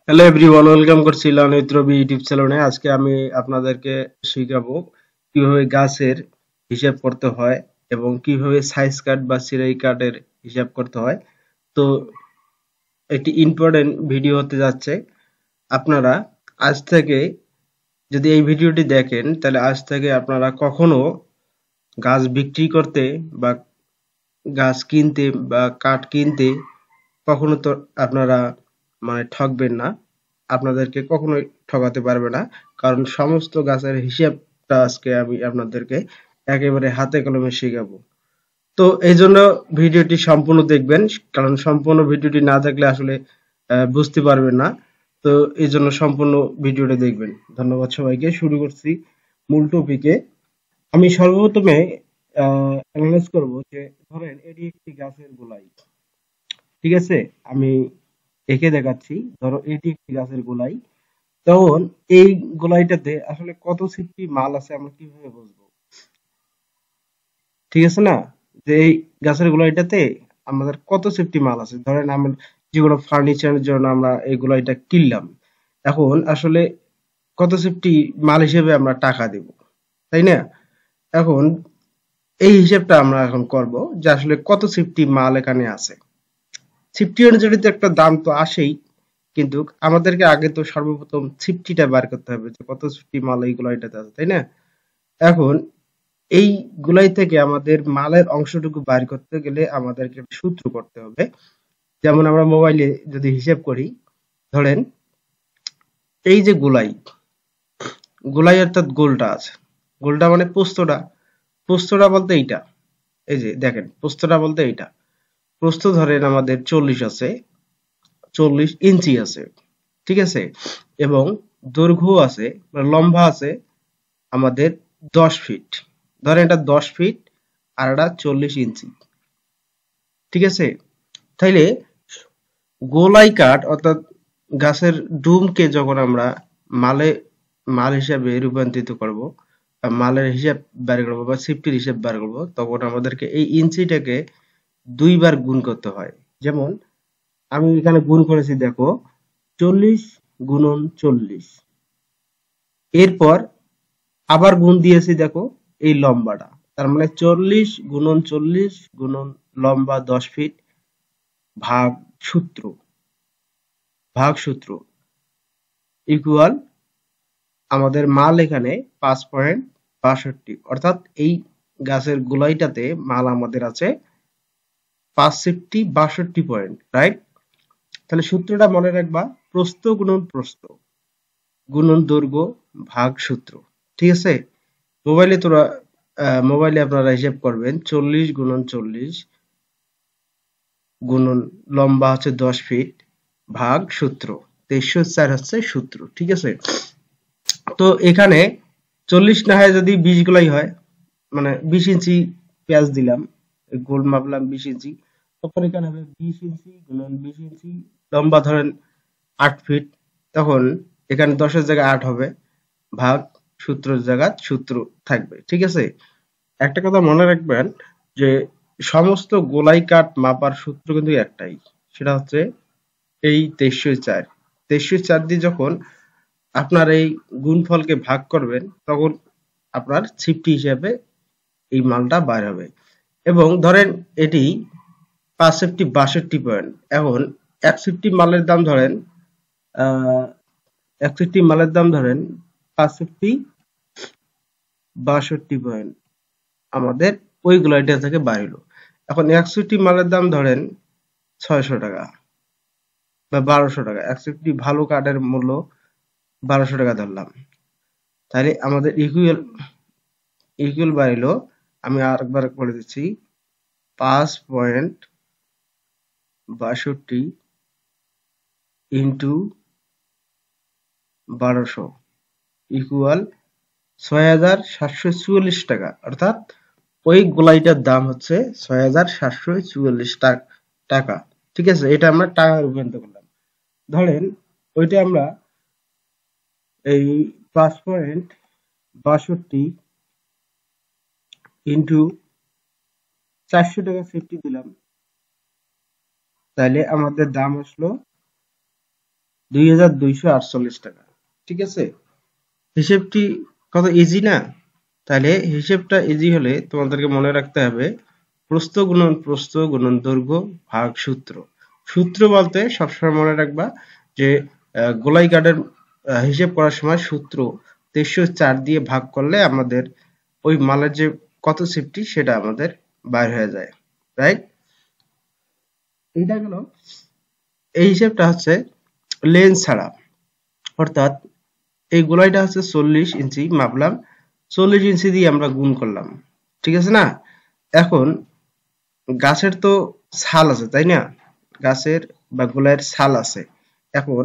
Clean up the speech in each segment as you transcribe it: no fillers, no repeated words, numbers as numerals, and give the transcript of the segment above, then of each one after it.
Hello everyone, welcome করছি লালনিত রবি YouTube চ্যানেলে। আজকে আমি আপনাদেরকে শিখাবো কিভাবে গাছের হিসাব করতে হয় এবং কিভাবে সাইজ কাট বা সিরাই কাটের হিসাব করতে হয়। তো একটি ইম্পর্টেন্ট ভিডিও হতে যাচ্ছে। আপনারা আজ থেকে যদি এই ভিডিওটি দেখেন তাহলে আজ থেকে আপনারা কখনো গাছ বিক্রি করতে বা গাছ কিনতে বা কাঠ কিনতে কখনো তো আপনারা ঠকবেন না। আপনাদেরকে কখনোই ঠকাতে পারবে না, কারণ সমস্ত গাছের হিসাবটা আজকে আমি আপনাদেরকে একেবারে হাতে কলমে শেখাবো। তো এই জন্য ভিডিওটি সম্পূর্ণ দেখবেন, কারণ সম্পূর্ণ ভিডিওটি না দেখলে আসলে বুঝতে পারবেন না। তো এই জন্য সম্পূর্ণ ভিডিওটা দেখবেন। ধন্যবাদ সবাইকে। শুরু করছি মূল টপিকে। আমি সর্বপ্রথমে অ্যানালাইজ করব যে ধরেন এটি একটি গাছের গোলাই, ঠিক আছে? আমি এঁকে দেখাচ্ছি। ধরো এটি একটি গাছের গোলাই। তখন এই গোলাইটাতে আসলে কত সিফটি মাল আছে আমরা কিভাবে বুঝবো? ঠিক আছে না? যে এই গাছের গোলাইটাতে আমাদের কত সিফটি মাল আছে। ধরেন আমরা যেগুলো ফার্নিচারের জন্য আমরা এই গোলাইটা কিনলাম, এখন আসলে কত সিফটি মাল হিসেবে আমরা টাকা দেব, তাই না? এখন এই হিসাবটা আমরা এখন করব যে আসলে কত সিফটি মাল এখানে আছে। সিফটি অনুযায়ী তো একটা দাম তো আসেই, কিন্তু আমাদেরকে আগে তো সর্বপ্রথম সিফটিটা বার করতে হবে যে কত সিফটি মাল এই গোলাইটাতে আছে, তাই না? এখন এই গোলাই থেকে আমাদের মালের অংশটুকু বার করতে গেলে আমাদেরকে একটা সূত্র করতে হবে। যেমন আমরা মোবাইলে যদি হিসেব করি, ধরেন এই যে গোলাই, গোলাই অর্থাৎ গোলটা আছে, গোলটা মানে পোস্তটা। পোস্তটা বলতে এইটা, এই যে দেখেন পোস্তটা বলতে এইটা। প্রস্থ ধরেন আমাদের 40 আছে, 40 ইঞ্চি আছে, ঠিক আছে? এবং দৈর্ঘ্য আছে লম্বা আছে আমাদের 10 ফিট। ধরেন এটা 10 ফিট আর এটা 40 ইঞ্চি, ঠিক আছে? তাইলে গোলাই কাঠ অর্থাৎ গাছের ডুমকে যখন আমরা মালে মাল হিসাবে রূপান্তরিত করব, মালের হিসাব বের করবো বা সিফটির হিসাব বের করবো, তখন আমাদেরকে এই ইঞ্চিটাকে 2 বার গুণ করতে হয়। যেমন আমি এখানে গুণ করেছি, দেখো 40 × 40। এরপর আবার গুণ দিয়েছি, দেখো এই লম্বাটা। তার মানে 40 × 40 লম্বা 10 ফিট ভাগ সূত্র, ইকুয়াল আমাদের মাল এখানে 5.62। অর্থাৎ এই গাছের গোলাইটাতে মাল আমাদের আছে 562 পয়েন্ট, রাইট? তাহলে সূত্রটা মনে রাখবা, প্রস্থ গুণন প্রস্থ গুণন দৈর্ঘ্য ভাগ সূত্র, ঠিক আছে? মোবাইলে তোরা মোবাইলে আপনারা হিসাব করবেন 40 × 40 গুণন লম্বা হচ্ছে 10 ফিট ভাগ সূত্র 2304 হচ্ছে সূত্র, ঠিক আছে? তো এখানে 40 না হয় যদি 20 গোলাই হয়, মানে 20 ইঞ্চি পেঁয়াজ দিলাম, গোল মাপলাম 20 ইঞ্চি, তখন এখানে হবে 20 ইঞ্চি গুণন 20 ইঞ্চি, লম্বা ধরেন 8 ফিট, তখন এখানে 10-এর জায়গায় 8 হবে, ভাগ সূত্রের জায়গায় সূত্র থাকবে, ঠিক আছে? একটা কথা মনে রাখবেন যে সমস্ত গোলাই কাঠ মাপার সূত্র কিন্তু একটাই, সেটা হচ্ছে এই 2304। 2304 দিয়ে যখন আপনার এই গুণফলকে ভাগ করবেন, তখন আপনার সিফটি হিসাবে এই মালটা বাইর হবে। এবং ধরেন এটি 562 পয়েন্ট। এখন 61 মালের দাম ধরেন 562 পয়েন্ট আমাদের ওই গ্লাইডার থেকে বাইর হলো। এখন 61 মালের দাম ধরেন 600 টাকা বা 1200 টাকা। 61 ভালো কাঠের মূল্য 1200 টাকা ধরলাম। তাহলে আমাদের ইকুয়াল বাড়িলো, আমি আরেকবার করে দিচ্ছি, 5.62 ইন্টু 1200 ইকুয়াল 6744 টাকা। অর্থাৎ ওই গোলাইটার দাম হচ্ছে 6744 টাকা, ঠিক আছে? এটা আমরা টাকা রূপান্তর করলাম। ধরেন ওইটা আমরা এই 5.62 ইন্টু 400 টাকা সেফটি দিলাম, তাহলে আমাদের দাম আসলো 2248 টাকা। ঠিক আছে, হিসেবটি কত ইজি না? তাহলে হিসেবটা ইজি হলে তোমাদেরকে মনে রাখতে হবে প্রস্থ গুণন দৈর্ঘ্য ভাগ সূত্র। সূত্র বলতে সবসময় মনে রাখবা যে গোলাই কাঠের হিসেব করার সময় সূত্র 304 দিয়ে ভাগ করলে আমাদের ওই মালের যে কত সেফটি সেটা আমাদের বাইর হয়ে যায়, রাইট? এইটা গেল, এই হিসেবটা হচ্ছে লেন্স ছাড়া, অর্থাৎ এই গোলাইটা হচ্ছে 40 ইঞ্চি মাপলাম, 40 ইঞ্চি দিয়ে আমরা গুণ করলাম, ঠিক আছে না? এখন গাছের তো ছাল আছে, তাই না? গাছের বা গোলাইয়ের ছাল আছে। এখন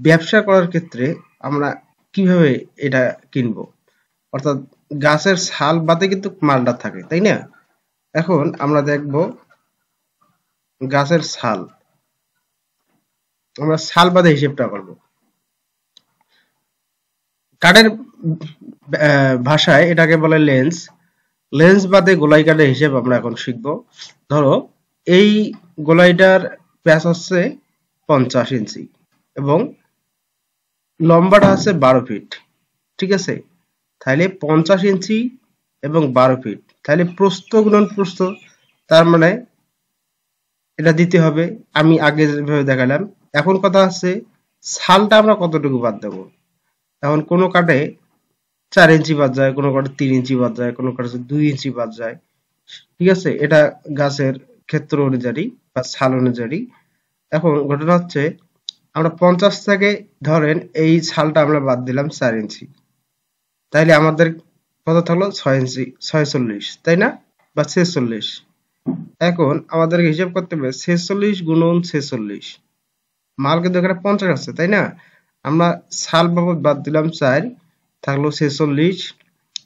ব্যবসা করার ক্ষেত্রে আমরা কিভাবে এটা কিনবো? অর্থাৎ গাছের ছাল বাদে কিন্তু মালটা থাকে, তাই না? এখন আমরা দেখব গাছের ছাল, আমরা ছাল বাদে হিসেবটা করব। কাঠের ভাষায় এটাকে বলে লেন্স। লেন্স বাদে গোলাই কাঠের হিসেব আমরা এখন শিখব। ধরো এই গোলাইটার প্যাচ হচ্ছে 50 ইঞ্চি এবং লম্বাটা আছে 12 ফিট, ঠিক আছে? তাহলে 50 ইঞ্চি এবং 12 ফিট, তাহলে প্রস্থ গুণন প্রস্থ, তার মানে এটা দিতে হবে। আমি আগে যেভাবে দেখালাম, এখন কথা আছে ছালটা আমরা কতটুকু বাদ দেবো। এখন কোনো কাঠে 4 ইঞ্চি বাদ যায়, কোনো কাঠে 3 ইঞ্চি বাদ যায়, কোনো কাঠে 2 ইঞ্চি বাদ যায়, ঠিক আছে? এটা গাছের ক্ষেত্র অনুযায়ী বা ছাল অনুযায়ী। এখন ঘটনা হচ্ছে আমরা 50 থেকে ধরেন এই ছালটা আমরা বাদ দিলাম 4 ইঞ্চি, তাইলে আমাদের কত থাকলো 6 ইঞ্চি, 46, তাই না? বা 46। এখন আমাদেরকে হিসাব করতে হবে 46 গুণন 46, মাল কিন্তু এখানে 50 আছে, তাই না? আমরা ছাল বাবদ বাদ দিলাম 4, থাকলো 46,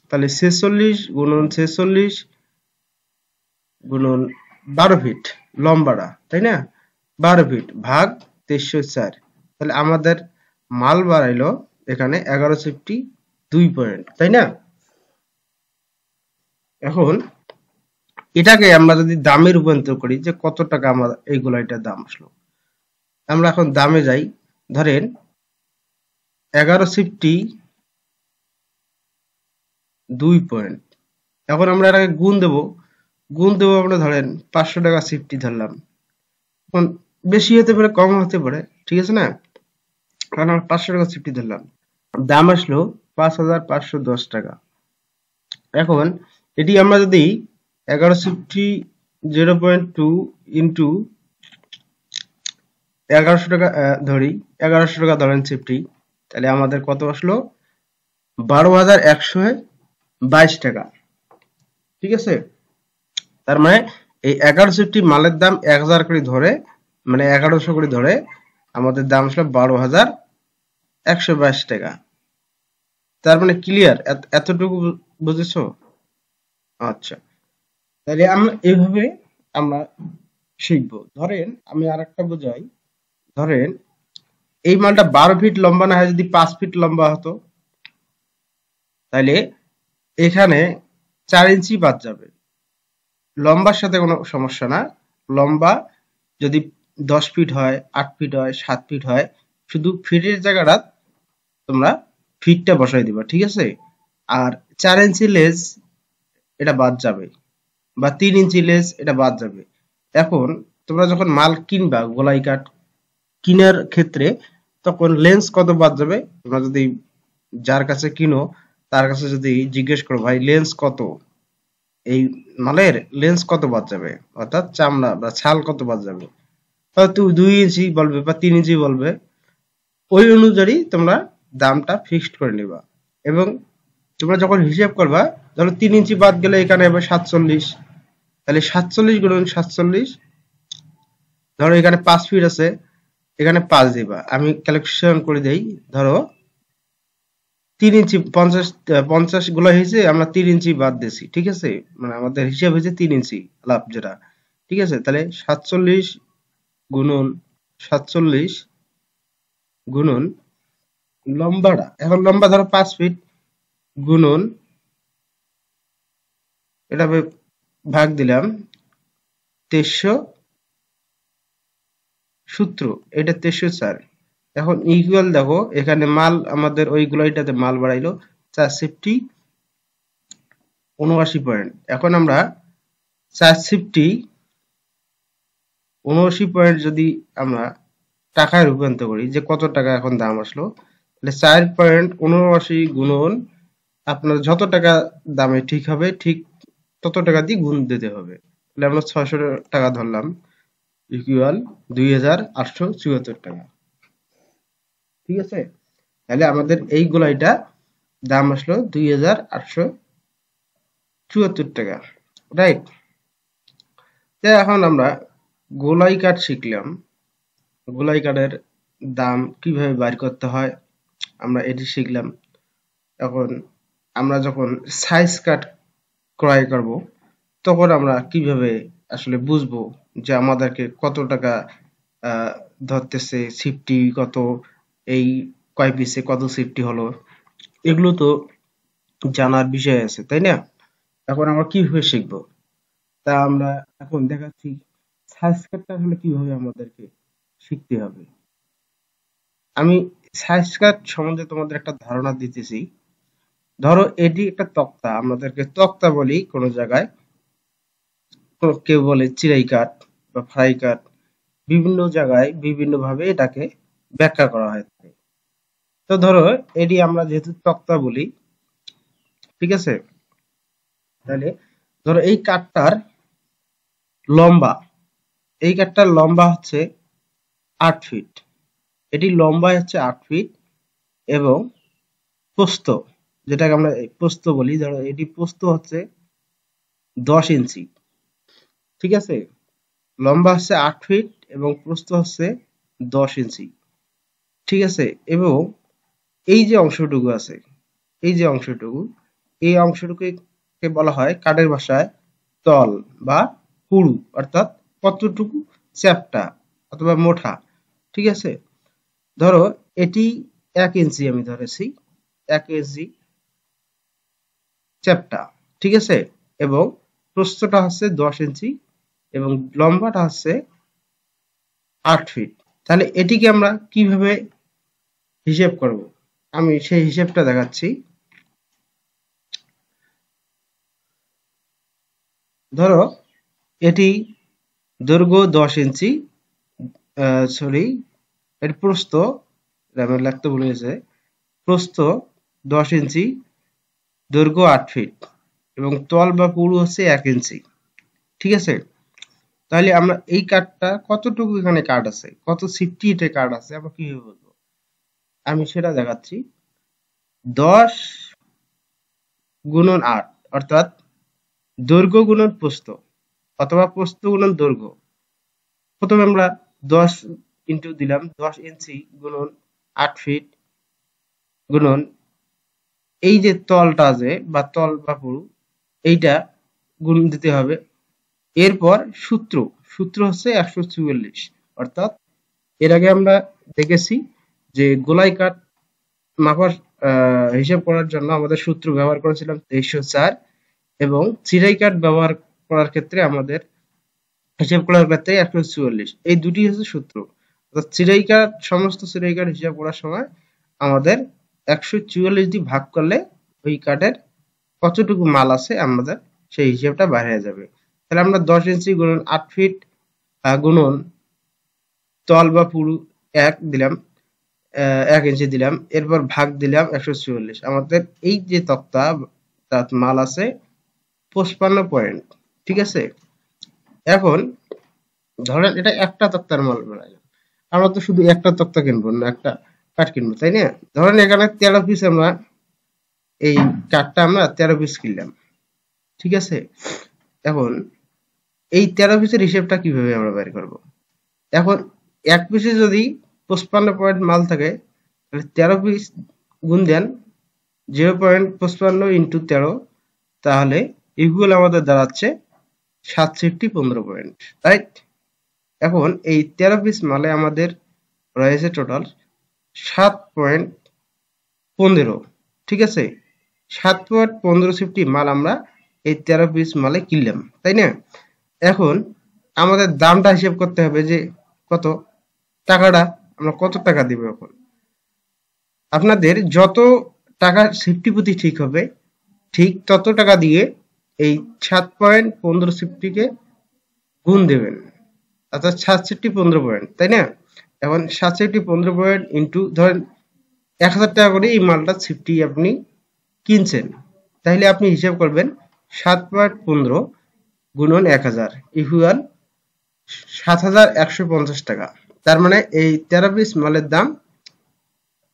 তাহলে 46 গুণন 46 গুণন 12 ফিট লম্বাটা, তাই না? 12 ফিট ভাগ 304, তাহলে আমাদের মাল বাড়াইলো এখানে 11.2 পয়েন্ট, তাই না? এখন এটাকে আমরা যদি দামে রূপান্তর করি যে কত টাকা আমার এই গোলাইটার দাম আসলো, আমরা এখন দামে যাই। ধরেন 11.2 পয়েন্ট, এখন আমরা এটাকে গুণ দেবো আমরা ধরেন 500 টাকা সিফটি ধরলাম। এখন বেশি হতে পারে কম হতে পারে, ঠিক আছে না? কারণ আমরা 500 টাকা সিফটি ধরলাম, দাম আসলো 5,510 টাকা। এখন এটি আমরা যদি 11 0.2 ইন্টু 1100 টাকা ধরি, 1100 টাকা ধরেন সিফটি, তাহলে আমাদের কত আসলো 12,122 টাকা, ঠিক আছে? তার মানে এই 11 মালের দাম 1000 করে ধরে, মানে 1100 করে ধরে আমাদের দাম আসলো 12,122 টাকা। তার মানে ক্লিয়ার? এতটুকু বুঝেছো? আচ্ছা, তাহলে আমরা এইভাবে আমরা শিখবো। ধরেন আমি আরেকটা বোঝাই, ধরেন এই মালটা 12 ফিট লম্বা না হয় যদি 5 ফিট লম্বা হতো, তাহলে এখানে 4 ইঞ্চি বাদ যাবে। লম্বার সাথে কোনো সমস্যা না, লম্বা যদি 10 ফিট হয়, 8 ফিট হয়, 7 ফিট হয়, শুধু ফিটের জায়গাটা তোমরা ফিটটা বসাই দিবা, ঠিক আছে? আর 4 ইঞ্চি লেজ এটা বাদ যাবে, বা 3 ইঞ্চি লেজ এটা বাদ যাবে। এখন তোমরা যখন মাল কিনবা গোলাই কাঠ কিনার ক্ষেত্রে, তখন লেন্স কত বাদ যাবে, তোমরা যদি যার কাছে কিনো তার কাছে যদি জিজ্ঞেস করো ভাই লেন্স কত, এই মালের লেন্স কত বাদ যাবে, অর্থাৎ চামড়া বা ছাল কত বাদ যাবে, হয়তো 2 ইঞ্চি বলবে বা 3 ইঞ্চি বলবে। ওই অনুযায়ী তোমরা দামটা ফিক্সড করে নিবা এবং তোমরা যখন হিসাব করবা, ধরো 3 ইঞ্চি বাদ গেলে এখানে হবে 47, তাহলে 47 গুণন 47, ধরো এখানে 5 ফিট আছে, এখানে 5 দিবা। আমি ক্যালকুলেশন করে দেই, ধরো 3 ইঞ্চি 50 গুলো হয়েছে, আমরা 3 ইঞ্চি বাদ দিয়েছি, ঠিক আছে? মানে আমাদের হিসাব হয়েছে 3 ইঞ্চি লাভ যেটা, ঠিক আছে? তাহলে 47 গুণন 47 গুণন লম্বাটা, এখন লম্বা ধরো 5 ফিট গুণন এটা ভাগ দিলাম 2300, সূত্র এটা 304, এখন ইকুয়াল দেখো এখানে মাল আমাদের ওইগুলো এটাতে মাল বাড়াইলো 450 79 পয়েন্ট। এখন আমরা 450 79 পয়েন্ট যদি আমরা টাকায় রূপান্তর করি যে কত টাকা এখন দাম আসলো, তাহলে 4.79 গুণন আপনার যত টাকা দামে ঠিক হবে ঠিক তত টাকা দিয়ে গুণ দিতে হবে। তাহলে আমরা 600 টাকা ধরলাম ইকুয়াল 2874 টাকা। ঠিক আছে, তাহলে আমাদের এই গোলাইটা দাম আসলো 2874 টাকা, রাইট। এখন আমরা গোলাই কাঠ শিখলাম, গোলাই কাঠের দাম কিভাবে বের করতে হয় আমরা এটি শিখলাম। এখন আমরা যখন সাইজ কাট ক্রয় করব তখন আমরা কিভাবে আসলে বুঝবো যে আমাদেরকে কত টাকা ধরতেছে, সিফটি কত, এই কয় পিসে কত সিফটি হলো, এগুলো তো জানার বিষয় আছে, তাই না? এখন আমরা কিভাবে শিখবো তা আমরা এখন দেখাচ্ছি সাইজ কাটটা আসলে কিভাবে আমাদেরকে শিখতে হবে। আমি সাইজ কাট সম্বন্ধে তোমাদের একটা ধারণা দিতেছি। ধরো এটি একটা তক্তা, আমাদেরকে তক্তা বলি কোনো জায়গায়, কেউ বলে চিরাই কাঠ বা ফ্রাই কাঠ, বিভিন্ন জায়গায় বিভিন্ন ভাবে এটাকে ব্যাখ্যা করা হয় থাকে। তো ধরো এটি আমরা যেহেতু তক্তা বলি, ঠিক আছে, তাহলে ধরো এই কাঠটার লম্বা, এই কাঠটার লম্বা হচ্ছে 8 ফিট, এটি লম্বায় হচ্ছে 8 ফিট এবং প্রস্থ, যেটাকে আমরা প্রস্থ বলি, ধরো এটি প্রস্থ হচ্ছে 10 ইঞ্চি, ঠিক আছে, লম্বা হচ্ছে 8 ফিট এবং প্রস্থ হচ্ছে 10 ইঞ্চি, ঠিক আছে। এবং এই যে অংশটুকু আছে, এই যে অংশটুকু, এই অংশটুকুকে বলা হয় কাঠের ভাষায় তল বা পুরু, অর্থাৎ কতটুকু চ্যাপ্টা অথবা মোটা, ঠিক আছে। ধরো এটি 1 ইঞ্চি আমি ধরেছি, 1 ইঞ্চি চ্যাপ্টা, ঠিক আছে, এবং প্রস্থটা হচ্ছে 10 ইঞ্চি এবং লম্বাটা হচ্ছে 8 ফিট। তাহলে এটিকে আমরা কিভাবে হিসেব করব আমি সেই হিসেবটা দেখাচ্ছি। ধরো এটি দৈর্ঘ্য 10 ইঞ্চি, সরি এর প্রস্থ, আমি লিখতে ভুলে গেছে, প্রস্থ 10 ইঞ্চি, দৈর্ঘ্য 8 ফিট এবং তল বা পুরু হচ্ছে 1 ইঞ্চি, ঠিক আছে। তাহলে আমরা এই কাঠটা কতটুকু এখানে কাঠ আছে, কত সিফটি এটা কাঠ আছে আমরা কিভাবে বলবো, আমি সেটা দেখাচ্ছি। 10 গুণন 8 অর্থাৎ দৈর্ঘ্য গুণন প্রস্থ অথবা প্রস্থ গুণন দৈর্ঘ্য। প্রথমে আমরা 10 ইন্টু দিলাম 10 ইঞ্চি গুণন 8 ফিট গুণন এই যে তলটা আছে বা তল বা পুরু, এইটা গুণ দিতে হবে। এরপর সূত্র, সূত্র হচ্ছে 144, অর্থাৎ এর আগে আমরা দেখেছি যে গোলাই কাঠ মাপার হিসাব করার জন্য আমাদের সূত্র ব্যবহার করেছিলাম 2304 এবং চিরাই কাঠ ব্যবহার করার ক্ষেত্রে আমাদের হিসাব করার ক্ষেত্রে 144, এই দুটি হচ্ছে সূত্র। অর্থাৎ চিরাই কাঠ, সমস্ত চিরাই কাঠ হিসাব করার সময় আমাদের 144 দিয়ে ভাগ করলে ওই কাঠের কতটুকু মাল আছে আমাদের সেই হিসাবটা বাইরে হয়ে যাবে। তাহলে আমরা 10 ইঞ্চি গুণন 8 ফিট গুণন তল বা পুরু 1 দিলাম, 1 ইঞ্চি দিলাম, এরপর ভাগ দিলাম 144, আমাদের এই যে তক্তা তার মাল আছে 55 পয়েন্ট, ঠিক আছে। এখন ধরেন এটা একটা তক্তার মাল বানাইলাম, আমরা তো শুধু একটা তক্তা কিনবো না, একটা কাঠ কিনবো, তাই না? ধরেন এখানে 13 পিস আমরা এই কাঠটা আমরা 13 পিস কিনলাম, ঠিক আছে। এখন এই 13 পিসের হিসেবটা কিভাবে আমরা বের করব? এখন এক পিসে যদি 55 পয়েন্ট মাল থাকে তাহলে 13 পিস গুণ দেন 0.55 ইন্টু 13, তাহলে ইকুয়াল আমাদের দাঁড়াচ্ছে 715 পয়েন্ট, রাইট। এখন এই 13 পিস মালে আমাদের রয়েছে টোটাল 7.15, ঠিক আছে। 7.15 সিফটি মাল আমরা এই 13 পিস মালে কিনলাম, তাই না? এখন আমাদের দামটা হিসেব করতে হবে যে কত টাকাটা আমরা কত টাকা দিব এখন? আপনাদের যত টাকা সেফটি প্রতি ঠিক হবে, ঠিক তত টাকা দিয়ে এই 7.15 সেফটিকে গুণ দেবেন, অর্থাৎ 7 সেফটি 15 পয়েন্ট, তাই না? এখন 7 সেফটি 15 পয়েন্ট ইন্টু ধরেন 1000 টাকা করে এই মালটা সেফটি আপনি কিনছেন, তাহলে আপনি হিসাব করবেন 7.15 গুণন 1000 ইকুয়াল 7150 টাকা। তার মানে এই 13 পিস মালের দাম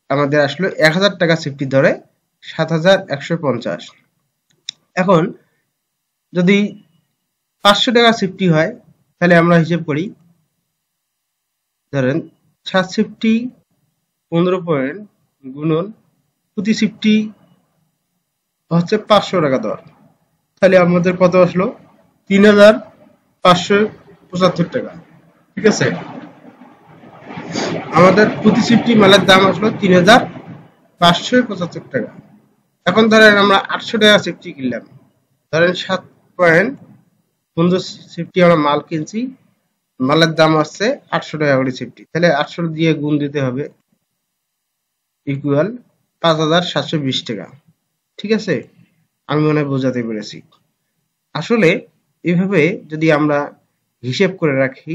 আমাদের আসলে 1000 টাকা সেফটি ধরে 7150। এখন যদি 500 টাকা সেফটি হয় তাহলে আমরা হিসাব করি, ধরেন 7 সেফটি 15 পয়েন্ট গুণন প্রতি সেফটি হচ্ছে 500 টাকা দর, তাহলে আমাদের কত আসলো? 3575 টাকা। ঠিক আছে, আমাদের প্রতি সেফটি মালের দাম আসলো 3575 টাকা। এখন ধরেন আমরা 800 টাকা সেফটি কিনলাম, ধরেন 7.15 সেফটি আমরা মাল কিনছি, মালের দাম আসছে 800 টাকা করে সেফটি, তাহলে 800 দিয়ে গুণ দিতে হবে ইকুয়াল 5720 টাকা। ঠিক আছে, আমি মনে হয় বোঝাতে পেরেছি। আসলে এভাবে যদি আমরা হিসেব করে রাখি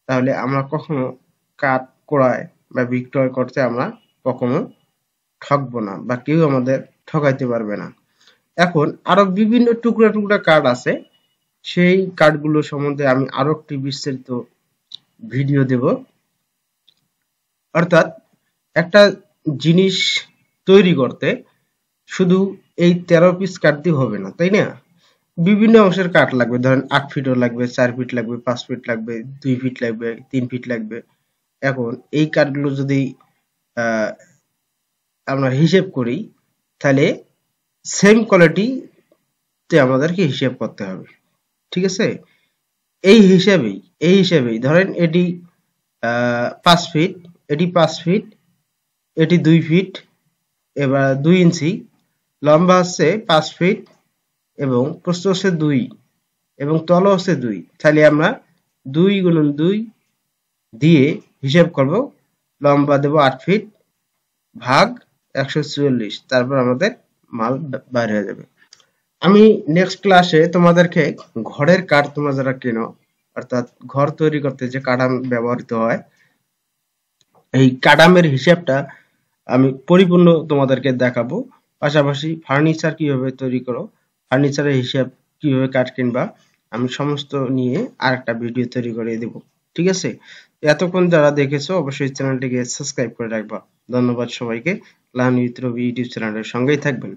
তাহলে আমরা কখনো কাঠ ক্রয় বা বিক্রয় করতে আমরা কখনো ঠকবো না, বা কেউ আমাদের ঠকাইতে পারবে না। এখন আরো বিভিন্ন টুকরা টুকরা কার্ড আছে, সেই কার্ডগুলো সম্বন্ধে আমি আরো একটি বিস্তারিত ভিডিও দেব। অর্থাৎ একটা জিনিস তৈরি করতে শুধু এই 13 পিস কাঠ দিয়ে হবে না, তাই না? বিভিন্ন অংশের কাঠ লাগবে, ধরেন 8 ফিটও লাগবে, 4 ফিট লাগবে, 5 ফিট লাগবে, 2 ফিট লাগবে, 3 ফিট লাগবে। এখন এই কাঠগুলো যদি আহ, আমরা হিসেব করি তাহলে সেম কোয়ালিটিতে আমাদেরকে হিসেব করতে হবে। ঠিক আছে, এই হিসাবেই ধরেন এটি 5 ফিট, এটি 5 ফিট, এটি 2 ফিট, এবার 2 ইঞ্চি, লম্বা হচ্ছে 5 ফিট এবং প্রস্থ হচ্ছে 2 এবং তল হচ্ছে 2, তাহলে আমরা 2 গুণন 2 দিয়ে হিসাব করব, লম্বা দেব 8 ফিট ভাগ 144, তারপর আমাদের মাল বাইর হয়ে যাবে। আমি নেক্সট ক্লাসে তোমাদেরকে ঘরের কাঠ তোমরা যারা কেনো, অর্থাৎ ঘর তৈরি করতে যে কাঠাম ব্যবহৃত হয়, এই কাঠামের হিসাবটা আমি পরিপূর্ণ তোমাদেরকে দেখাবো। পাশাপাশি ফার্নিচার কিভাবে তৈরি করো, ফার্নিচারের হিসাব কিভাবে কাঠ কিনবা, আমি সমস্ত নিয়ে আরেকটা ভিডিও তৈরি করে দেব। ঠিক আছে, এতক্ষণ যারা দেখেছো অবশ্যই চ্যানেলটিকে সাবস্ক্রাইব করে রাখবা। ধন্যবাদ সবাইকে। লার্ন উইথ রবি ইউটিউব চ্যানেলের সঙ্গেই থাকবেন।